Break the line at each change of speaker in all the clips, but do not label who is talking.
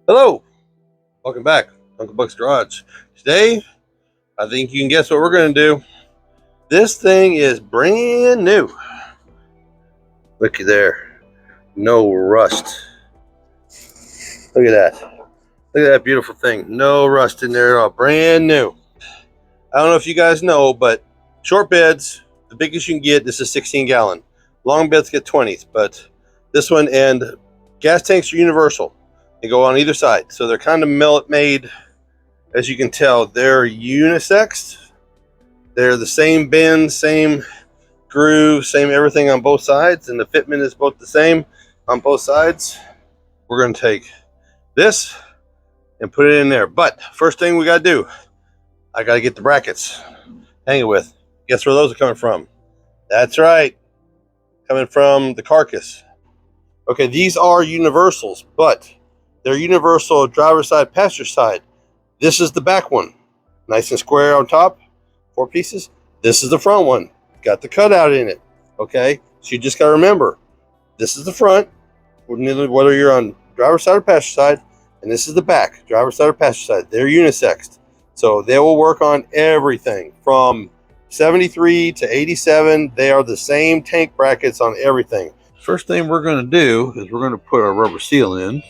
Hello, welcome back, Uncle Buck's Garage. Today, I think you can guess what we're going to do. This thing is brand new. Looky there, no rust. Look at that. Look at that beautiful thing. No rust in there at all. Brand new. I don't know if you guys know, but short beds, the biggest you can get, this is 16 gallon. Long beds get 20s, but this one and gas tanks are universal. They go on either side, so they're kind of made. As you can tell, they're unisex. They're the same bend, same groove, same everything on both sides, and the fitment is both the same on both sides. We're going to take this and put it in there. But first thing we got to do, I got to get the brackets. Hang it with. Guess where those are coming from? That's right. Coming from the carcass. Okay, these are universals, but they're universal driver's side, passenger side. This is the back one. Nice and square on top. 4 pieces. This is the front one. Got the cutout in it. Okay, so you just got to remember, this is the front, whether you're on driver's side or passenger side, and this is the back, driver's side or passenger side. They're unisexed, so they will work on everything from 73 to 87. They are the same tank brackets on everything. First thing we're going to do is we're going to put our rubber seal in.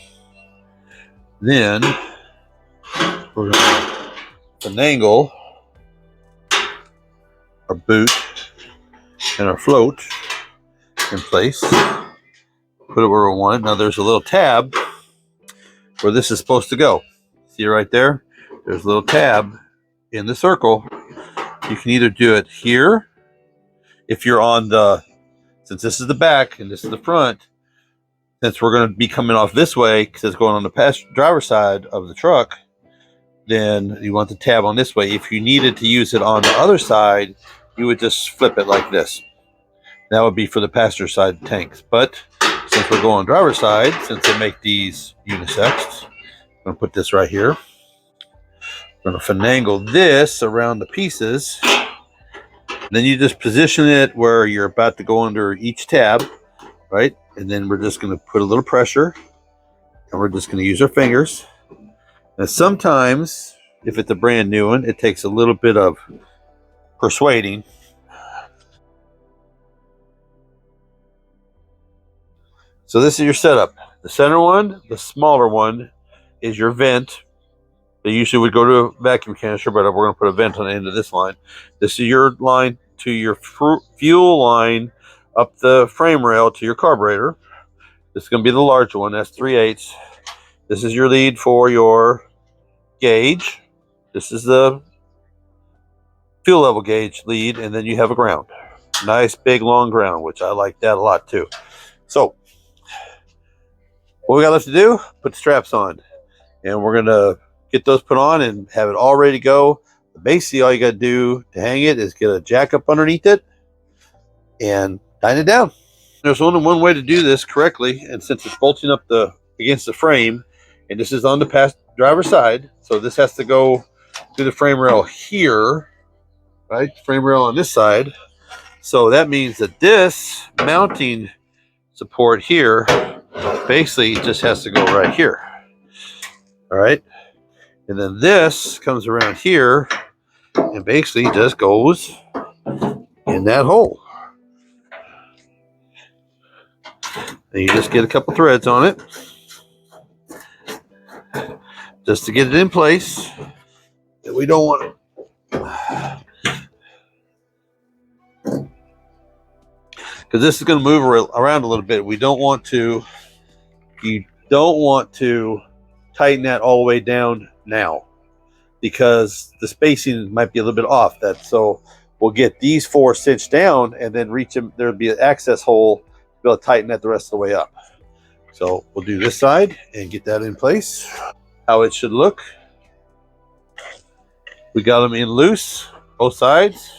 Then we're going to finagle our boot and our float in place. Put it where we want it. Now there's a little tab where this is supposed to go. See right there? There's a little tab in the circle. You can either do it here if you're on the, since this is the back and this is the front, since we're going to be coming off this way because it's going on the driver's side of the truck, then you want the tab on this way. If you needed to use it on the other side, you would just flip it like this. That would be for the passenger side tanks. But since we're going driver's side, since they make these unisex, I'm going to put this right here. I'm going to finagle this around the pieces. Then you just position it where you're about to go under each tab, right? And then we're just going to put a little pressure, and we're just going to use our fingers. Now sometimes, if it's a brand new one, it takes a little bit of persuading. So this is your setup. The center one, the smaller one, is your vent. They usually would go to a vacuum canister, but we're going to put a vent on the end of this line. This is your line to your fuel line up the frame rail to your carburetor. This is going to be the large one. That's 3/8. This is your lead for your gauge. This is the fuel level gauge lead, and then you have a ground. Nice big long ground, which I like that a lot too. So what we got left to do, put the straps on, and we're going to get those put on and have it all ready to go. Basically, all you got to do to hang it is get a jack up underneath it and tighten it down. There's only one way to do this correctly, and since it's bolting up against the frame, and this is on the driver's side, so this has to go through the frame rail here, right? Frame rail on this side. So that means that this mounting support here basically just has to go right here. All right. And then this comes around here and basically just goes in that hole. And you just get a couple threads on it just to get it in place. And we don't want it, because this is going to move around a little bit. You don't want to tighten that all the way down now, because the spacing might be a little bit off. So we'll get these 4 cinched down and then reach them. There'll be an access hole to be able to tighten that the rest of the way up. So we'll do this side and get that in place. How it should look. We got them in loose, both sides.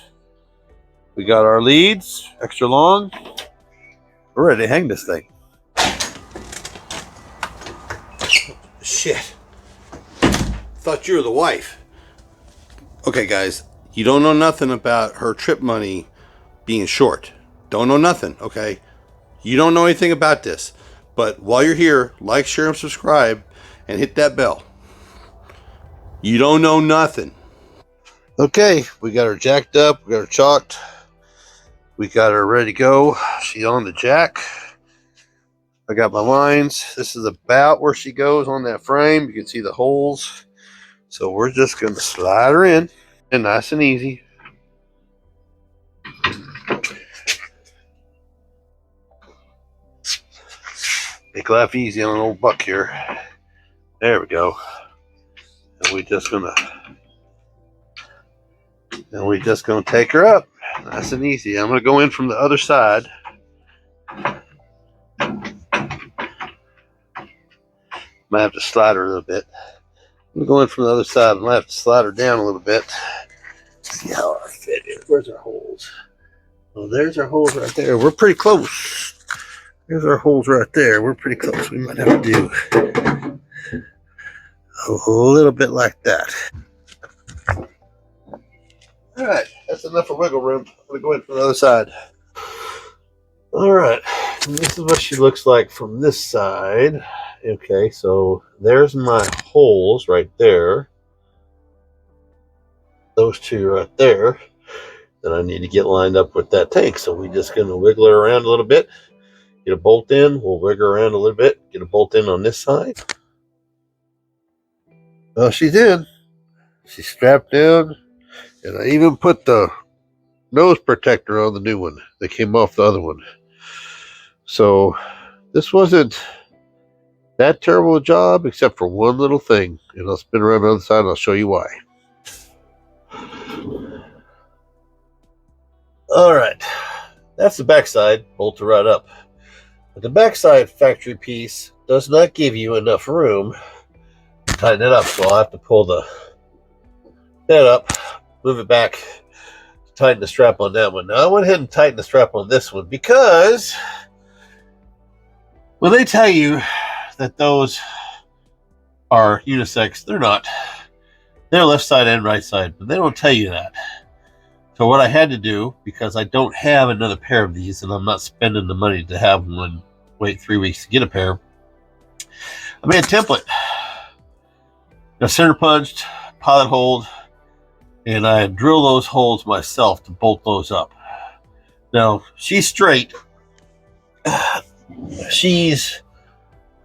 We got our leads, extra long. We're ready to hang this thing. Shit. Thought you were the wife. Okay, guys, you don't know nothing about her trip money being short. Don't know nothing, okay? You don't know anything about this. But while you're here, like, share, and subscribe. and hit that bell. You don't know nothing. Okay, we got her jacked up, we got her chalked, we got her ready to go. She's on the jack. I got my lines. This is about where she goes on that frame. You can see the holes. So we're just going to slide her in, and nice and easy. Make life easy on an old buck here. There we go. And we're just gonna take her up. Nice and easy. I'm gonna go in from the other side. Might have to slide her a little bit. I'm gonna go in from the other side. I might have to slide her down a little bit. See how I fit in. Where's our holes? Oh, there's our holes right there. We're pretty close. There's our holes right there. We're pretty close. We might have to do a little bit like that. All right, that's enough for wiggle room. I'm gonna go in from the other side. All right, and this is what she looks like from this side. Okay, so there's my holes right there. Those two right there that I need to get lined up with that tank. So we're just gonna wiggle her around a little bit. Get a bolt in. We'll wiggle around a little bit. Get a bolt in on this side. Well, she's in. She's strapped down. And I even put the nose protector on the new one that came off the other one. So this wasn't that terrible a job, except for one little thing. And I'll spin around the other side and I'll show you why. All right. That's the backside, bolted right up. But the backside factory piece does not give you enough room to tighten it up. So I'll have to pull the head up, move it back, tighten the strap on that one. Now I went ahead and tightened the strap on this one because when they tell you that those are unisex, they're not. They're left side and right side, but they don't tell you that. So what I had to do, because I don't have another pair of these and I'm not spending the money to have one, wait 3 weeks to get a pair, I made a template. I center punched, pilot hold, and I drill those holes myself to bolt those up. Now, she's straight. She's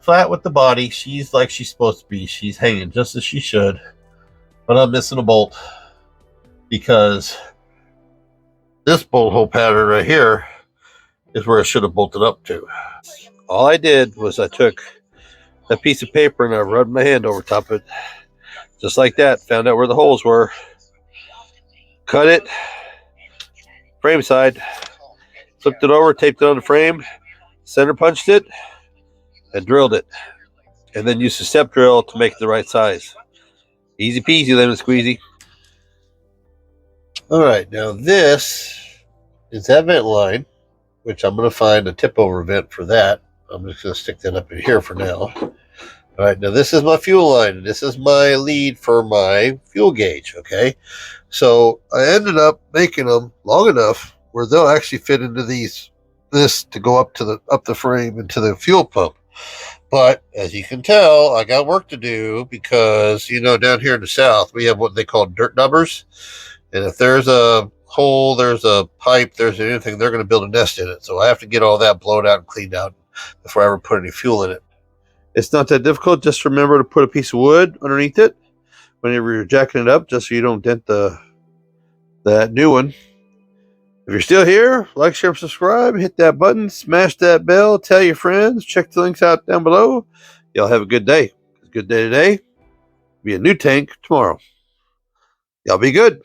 flat with the body. She's like she's supposed to be. She's hanging just as she should. But I'm missing a bolt because this bolt hole pattern right here is where I should have bolted up to. All I did was I took a piece of paper and I rubbed my hand over top of it. Just like that. Found out where the holes were. Cut it. Frame side. Flipped it over, taped it on the frame. Center punched it. And drilled it. And then used a step drill to make it the right size. Easy peasy, lemon squeezy. Alright, now this is that vent line, which I'm going to find a tip over vent for that. I'm just going to stick that up in here for now. Alright, now this is my fuel line. This is my lead for my fuel gauge, okay? So I ended up making them long enough where they'll actually fit into this to go up the frame into the fuel pump. But as you can tell, I got work to do because, down here in the South, we have what they call dirt nubbers. And if there's a hole, there's a pipe, there's anything, they're going to build a nest in it. So I have to get all that blown out and cleaned out before I ever put any fuel in it. It's not that difficult. Just remember to put a piece of wood underneath it whenever you're jacking it up, just so you don't dent that new one. If you're still here, like, share, subscribe, hit that button, smash that bell, tell your friends, check the links out down below. Y'all have a good day. It's a good day today. Be a new tank tomorrow. Y'all be good.